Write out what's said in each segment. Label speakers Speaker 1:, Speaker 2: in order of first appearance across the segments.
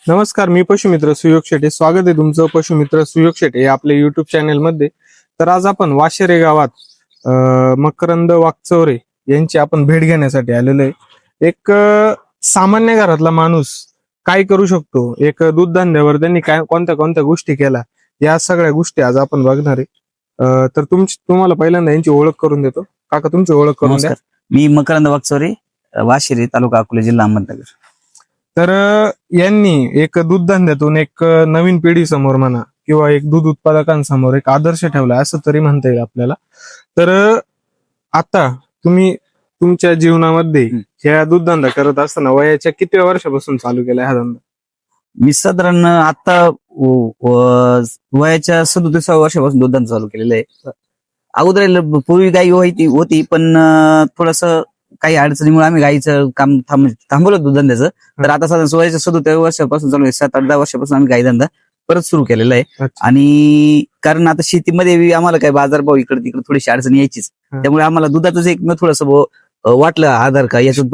Speaker 1: नमस्कार, मी पशुमित्र सुयोग शेटे. स्वागत आहे तुमचं पशुमित्र सुयोग शेटे या आपल्या युट्यूब चॅनल मध्ये. तर आज आपण वाशेरे गावात मकरंद वाकचौरे यांची आपण भेट घेण्यासाठी आलेलो आहे. एक सामान्य घरातला माणूस काय करू शकतो, एक दूध धंद्यावर त्यांनी काय कोणत्या कोणत्या गोष्टी केल्या, या सगळ्या गोष्टी आज आपण बघणार आहे. तर तुम्हाला पहिल्यांदा यांची ओळख करून देतो. काका, तुमची ओळख करून द्या.
Speaker 2: नमस्कार, मी मकरंद वाकचौरे, वाशिरी, तालुका अकोले, जिल्हा अहमदनगर.
Speaker 1: तर यांनी एक दूध धंद्यातून एक नवीन पिढी समोर म्हणा किंवा एक दूध उत्पादकांसमोर एक आदर्श ठेवला असं तरी म्हणता येईल आपल्याला. तर आता तुम्ही तुमच्या जीवनामध्ये ह्या दूध धंदा करत असताना वयाच्या किती वर्षापासून चालू केला हा धंदा?
Speaker 2: मी साधारण आता वयाच्या 37व्या वर्षापासून दूध धंदा चालू केलेला आहे. अगोदर पूर्वी गाई होती पण थोडस काही अडचणीमुळे आम्ही गाईचं काम थांबवलं दूध धंद्याचं. तर आता साधारण वयाच्या 37व्या वर्षापासून चालू आहे. 7-8-10 वर्षापासून आम्ही गाई धंदा परत सुरू केलेला आहे. आणि कारण आता शेतीमध्ये आम्हाला काही बाजारभाव इकडे तिकडे थोडीशी अडचण यायचीच, त्यामुळे आम्हाला दुधातच एक थोडस वाटलं आधार का याच्यात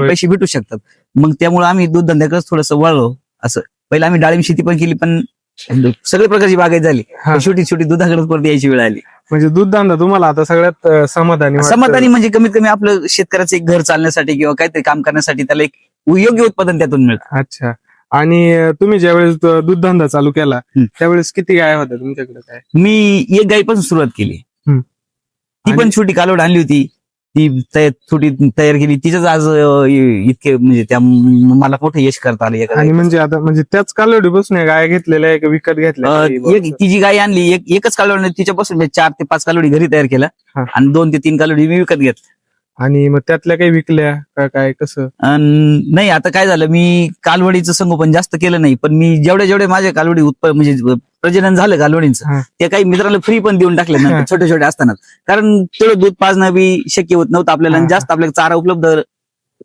Speaker 2: पैसे भेटू शकतात. मग त्यामुळे आम्ही दूध धंद्याकडे थोडंसं वळलो. असं पहिलं आम्ही डाळिंब शेती पण केली, पण सगळ्या प्रकारची बागायत झाली. छोटी दुधाकडे परत यायची वेळ आली.
Speaker 1: म्हणजे दूध धंदा तुम्हाला आता सगळ्यात
Speaker 2: समाधानी म्हणजे कमीत कमी आपलं शेतकऱ्याचं एक घर चालण्यासाठी किंवा काहीतरी काम करण्यासाठी त्याला एक योग्य उत्पादन त्यातून मिळतं.
Speaker 1: अच्छा. आणि तुम्ही ज्यावेळेस दूध धंदा चालू केला त्यावेळेस किती गाय होत्या तुमच्याकडे? काय
Speaker 2: मी एक गायीपासून सुरुवात केली. ती पण छोटी कालवड आणली होती, ती छोटी तयार केली. तिच्याच आज इतके म्हणजे त्या मला मोठं यश करता आले.
Speaker 1: आणि म्हणजे आता म्हणजे त्याच कालवडीपासून गाय घेतलेल्या एक विकत घेतल्या?
Speaker 2: ती जी गाय आणली एकच कालवडी, तिच्यापासून 4 ते 5 कालवडी घरी तयार केल्या आणि 2 ते 3 कालवडी मी विकत घेतल्या.
Speaker 1: आणि मग त्यातल्या काही विकल्या का काय कसं?
Speaker 2: नाही, आता काय झालं, मी कालवडीचं संगोपन जास्त केलं नाही, पण मी जेवढे माझे कालवडी म्हणजे प्रजनन झालं कालवडींचं, ते काही मित्राला फ्री पण देऊन टाकले ना छोटे छोटे असताना. कारण तेवढं दूध पाजणं बी शक्य होत नव्हतं आपल्याला, आणि जास्त आपल्याला चारा उपलब्ध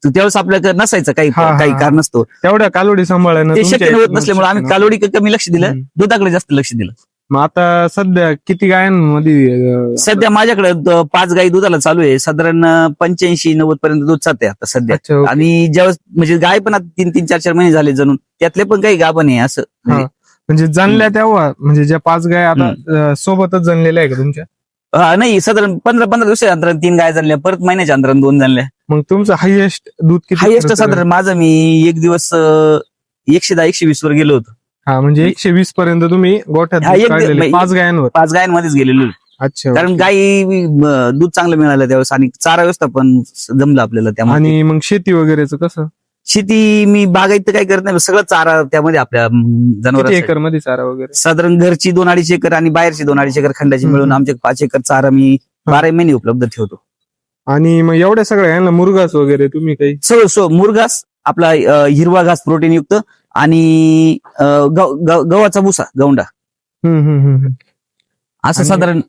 Speaker 2: त्यावेळेस आपल्याकडे नसायचं काही कारण नसतो.
Speaker 1: तेवढ्या कालवडी सांभाळणं
Speaker 2: ते शक्य होत नसल्यामुळे आम्ही कालवडी कमी लक्ष दिलं, दुधाकडे जास्त लक्ष दिलं.
Speaker 1: मग आता सध्या किती गायांमध्ये?
Speaker 2: सध्या माझ्याकडे 5 गाई दुधाला चालू आहे. साधारण 85-90 पर्यंत दूध चालते आता सध्या. आणि ज्यावेळेस म्हणजे गाय पण आता 3-3, 4-4 महिने झाले जणून, त्यातले पण काही गाभण आहे. असं
Speaker 1: म्हणजे जणल्या तेव्हा म्हणजे ज्या 5 गाय आता सोबतच जणलेल्या आहे का तुमच्या?
Speaker 2: नाही, साधारण 15-15 दिवसाच्या अंतराने 3 गाय जणल्या, परत महिन्याच्या अंतराने 2 जणल्या.
Speaker 1: मग तुमचं हायएस्ट दूध किती?
Speaker 2: हायएस्ट साधारण माझं मी एक दिवस 110-120 वर गेलो होतो.
Speaker 1: हा, म्हणजे 120 पर्यंत तुम्ही गोठ्यात 5 गायांवर?
Speaker 2: 5 गायांमध्येच गेलेलो.
Speaker 1: अच्छा.
Speaker 2: कारण गाई दूध चांगलं मिळालं त्यावेळेस, आणि चारा व्यवस्था पण जमलं आपल्याला त्यामुळे.
Speaker 1: आणि मग शेती वगैरेचं कसं?
Speaker 2: शेती मी बागायत काही करत नाही, सगळं चारा त्यामध्ये आपल्या जनावर.
Speaker 1: एकर मध्ये चारा वगैरे?
Speaker 2: साधारण घरची 2-2.5 एकर आणि बाहेरची 2-2.5 एकर खंडाची मिळून आमचे 5 एकर चारा मी 12 महिने उपलब्ध ठेवतो.
Speaker 1: आणि मग एवढ्या सगळ्या यांना मुरघास वगैरे तुम्ही काही?
Speaker 2: सगळं मुरघास, आपला हिरवा घास प्रोटीन युक्त, आणि गव्हाचा भुसा, गौंडा, असं साधारण.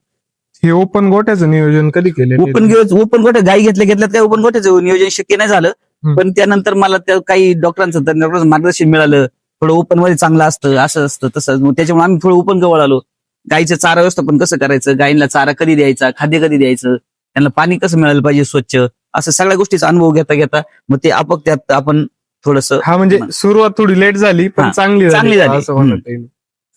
Speaker 1: हे ओपन गोठ्याचं नियोजन कधी केले?
Speaker 2: ओपन गोठ्या गाई घेतल्या त्या ओपन गोठ्याचं नियोजन शक्य नाही झालं, पण त्यानंतर मला त्या काही डॉक्टरांचं मार्गदर्शन मिळालं. थोडं ओपन मध्ये चांगलं असतं, असं असतं तसं, त्याच्यामुळे आम्ही थोडं ओपन गवळ आलो. गाईचं चारा व्यवस्थापन कसं करायचं, गायींना चारा कधी द्यायचा, खाद्य कधी द्यायचं, त्यांना पाणी कसं मिळालं पाहिजे स्वच्छ, असं सगळ्या गोष्टीचा अनुभव घेता मग ते त्यात आपण थोडस.
Speaker 1: हा, म्हणजे सुरुवात थोडी लेट झाली पण चांगली झाली असं म्हणत येईल.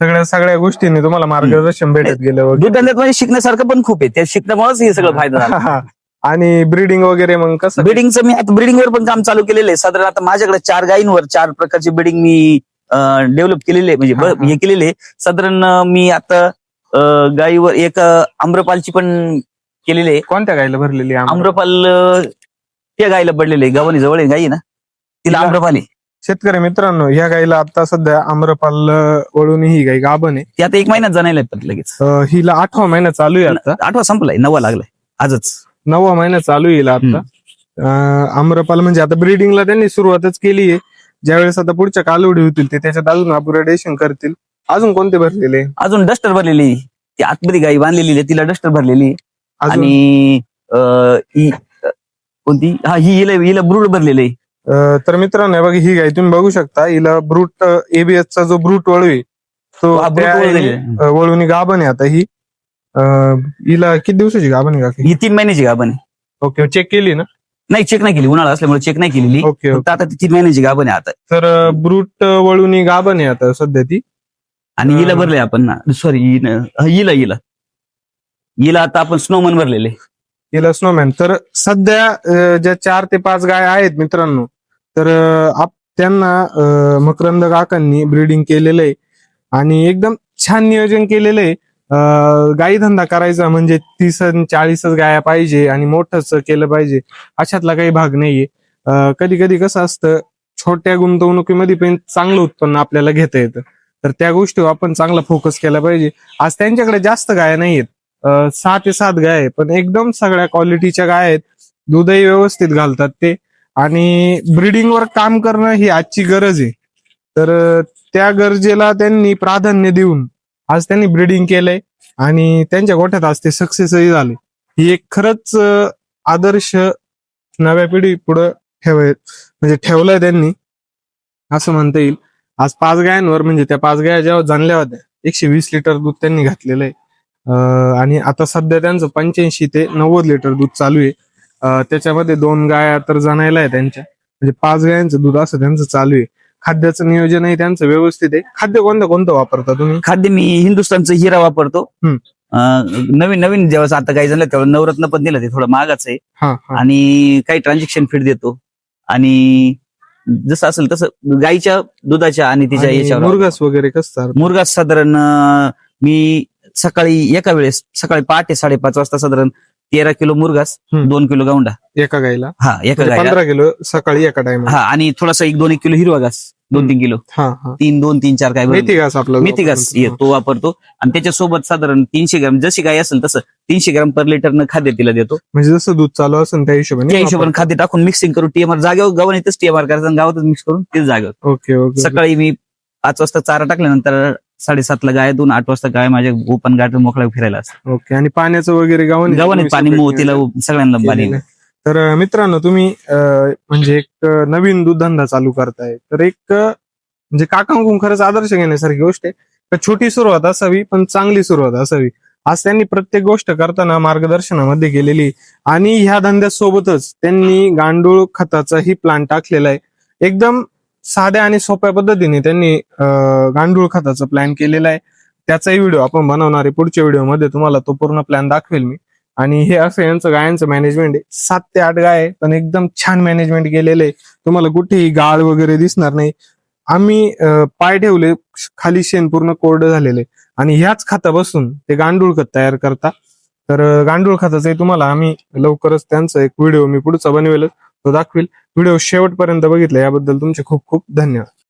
Speaker 1: सगळ्या गोष्टींनी तुम्हाला मार्गदर्शन भेटत गेलं.
Speaker 2: दूध धंद्यात म्हणजे शिकण्यासारखं पण खूप आहे, त्या शिकण्यामुळेच हे सगळं फायदा झाला.
Speaker 1: आणि ब्रीडिंग वगैरे मग कसं?
Speaker 2: ब्रीडिंगचं मी आता ब्रीडिंगवर पण काम चालू केलेलं आहे. साधारण आता माझ्याकडे 4 गायींवर 4 प्रकारची ब्रीडिंग मी डेव्हलप केलेली आहे, म्हणजे हे केलेले आहे. साधारण मी आता गायीवर एक आम्रपालची पण केलेली आहे.
Speaker 1: कोणत्या गायीला भरलेली?
Speaker 2: आम्रपाल त्या गायीला पडलेले आहे, गावानी जवळ आहे गायी ना, तिला आम्रपाली.
Speaker 1: शेतकरी मित्रांनो, ह्या गायीला आता सध्या आम्रपाल वळून ही गाय गाभण आहे.
Speaker 2: ती आता 1 महिन्यात जाणायला लगेच.
Speaker 1: हिला 8वा महिना चालू आहे आता.
Speaker 2: 8वा संपलाय, 9वा लागलाय आजच.
Speaker 1: 9वा महिना चालू येईल आता. आम्रपाल म्हणजे आता ब्रीडिंगला त्यांनी सुरुवातच केली आहे. ज्यावेळेस आता पुढच्या कालवडी होतील ते त्याच्यात अजून अपग्रेडेशन करतील. अजून कोणते भरलेले?
Speaker 2: अजून डस्टर भरलेली, ती आतमध्ये गाई बांधलेली आहे, तिला डस्टर भरलेली. आणि कोणती, हिला ब्रूड भरलेले.
Speaker 1: तर मित्रांनो, बघा ही गाय तुम्ही बघू शकता, हिला ब्रूट एबीएसचा जो ब्रूट वळवी तो वळवणी गाभण आहे आता. ही हिला किती दिवसाची गाभण आहे?
Speaker 2: ही 3 महिन्याची गाभण आहे.
Speaker 1: ओके, चेक केली ना?
Speaker 2: नाही चेक नाही केली, उन्हाळा असल्यामुळे चेक नाही केलेली.
Speaker 1: ओके
Speaker 2: फक्त आता ती 3 महिन्याची गाभण आहे आता.
Speaker 1: तर ब्रूट वळून गाभण आहे आता सध्या ती.
Speaker 2: आणि हिला भरले आपण ना, सॉरी हिला आता आपण स्नोमन भरलेले.
Speaker 1: हिला स्नोमॅन. तर सध्या ज्या 4 ते 5 गाय आहेत मित्रांनो, तर त्यांना मकरंद काकांनी ब्रीडिंग केलेलं आहे आणि एकदम छान नियोजन केलेलं आहे. गाई धंदा करायचा म्हणजे 30-40 गाया पाहिजे आणि मोठंच केलं पाहिजे अशातला काही भाग नाहीये. कधी कधी कसं असतं, छोट्या गुंतवणुकीमध्ये पण चांगलं उत्पन्न आपल्याला घेता येतं. तर त्या गोष्टीवर आपण चांगला फोकस केला पाहिजे. आज त्यांच्याकडे जास्त गाया नाहीयेत, 6 ते 7 गाय आहे, पण एकदम सगळ्या क्वालिटीच्या गाय आहेत. दूधही व्यवस्थित घालतात ते आणि ब्रीडिंगवर काम करणं ही आजची गरज आहे. तर त्या गरजेला त्यांनी प्राधान्य देऊन आज त्यांनी ब्रीडिंग केलंय आणि त्यांच्या गोठ्यात आज ते सक्सेसही झाले. ही एक खरंच आदर्श नव्या पिढी पुढे ठेवलंय त्यांनी असं म्हणता येईल. आज 5 गायांवर म्हणजे त्या 5 गाया जेव्हा जाणल्या होत्या 120 लिटर दूध त्यांनी घातलेलं आहे. आणि आता सध्या त्यांचं 85 ते 90 लिटर दूध चालू आहे. त्याच्यामध्ये 2 गाया तर जणायला आहे त्यांच्या, म्हणजे 5 गायांचं दूध असं त्यांचं चालू आहे. खाद्याचं नियोजनही त्यांचं व्यवस्थित आहे. खाद्य कोणतं वापरता तुम्ही?
Speaker 2: खाद्य मी हिंदुस्थानचं हिरा वापरतो. नवीन जेव्हा आता काही झालं तेव्हा नवरत्न पण दिलं, ते थोडं महागाच आहे. आणि काही ट्रान्झॅक्शन फीड देतो आणि जसं असेल तसं गाईच्या दुधाच्या आणि तिच्या याच्यावर.
Speaker 1: मुरगास वगैरे कसं?
Speaker 2: मुरगास साधारण मी सकाळी सकाळी पहाटे 5:30 वाजता साधारण 13 किलो मुरगास, 2 किलो गावंडा
Speaker 1: एका गाईला.
Speaker 2: एका
Speaker 1: म्हणजे
Speaker 2: गाईला
Speaker 1: 15 किलो सकाळी एका टाइम.
Speaker 2: आणि थोडासा 1-2 किलो हिरवा घास, 2-3 किलो, 2-3-4 काय
Speaker 1: मेथी घास, आपला
Speaker 2: मेथी घास तो वापरतो. आणि त्याच्यासोबत साधारण 300 ग्रॅम, जशी गाय असेल तसं 300 ग्रॅम पर लिटरनं खाद्य तिला देतो.
Speaker 1: म्हणजे जसं दूध चालू असेल त्या हिशोबाने
Speaker 2: खाद्य टाकून मिक्सिंग करून TMR जागेवर गावानेच TMR करायचं, गावातच मिक्स करून तेच जागेवर.
Speaker 1: ओके.
Speaker 2: सकाळी मी 5 वाजता चारा टाकल्यानंतर 7:30 गाय 8 वाजता गाय माझ्या ओपन गार्डन मोकळ्या फिरायला असतात.
Speaker 1: ओके. आणि पाण्याचं वगैरे
Speaker 2: गावाने पाणी तिला सगळ्यांना पाणी.
Speaker 1: तर मित्रांनो, तुम्ही म्हणजे एक नवीन दूध धंदा चालू करताय, तर एक म्हणजे काकांकडून खरंच आदर्श घेण्यासारखी गोष्ट आहे. तर छोटी सुरुवात असावी पण चांगली सुरुवात असावी. आज त्यांनी प्रत्येक गोष्ट करताना मार्गदर्शनामध्ये गेलेली आणि ह्या धंद्यासोबतच त्यांनी गांडूळ खताचाही प्लांट टाकलेला आहे. एकदम साध्या आणि सोप्या पद्धतीने त्यांनी गांडूळ खताचा प्लॅन केलेला आहे. त्याचाही व्हिडिओ आपण बनवणार आहे पुढच्या व्हिडिओमध्ये, तुम्हाला तो पूर्ण प्लॅन दाखवेल मी. आणि हे असं यांचं गायांचं मॅनेजमेंट आहे. 7 ते 8 गाय आहे, पण एकदम छान मॅनेजमेंट केलेलं आहे. तुम्हाला कुठेही गाळ वगैरे दिसणार नाही. आम्ही पाय ठेवले खाली, शेण पूर्ण कोरडं झालेले आणि ह्याच खतापासून ते गांडूळ खत तयार करता. तर गांडूळ खताचाही तुम्हाला आम्ही लवकरच त्यांचा एक व्हिडिओ मी पुढचा बनवेल, तो दाखवेल. व्हिडिओ शेवटपर्यंत बघितला याबद्दल तुमचे खूप खूप धन्यवाद.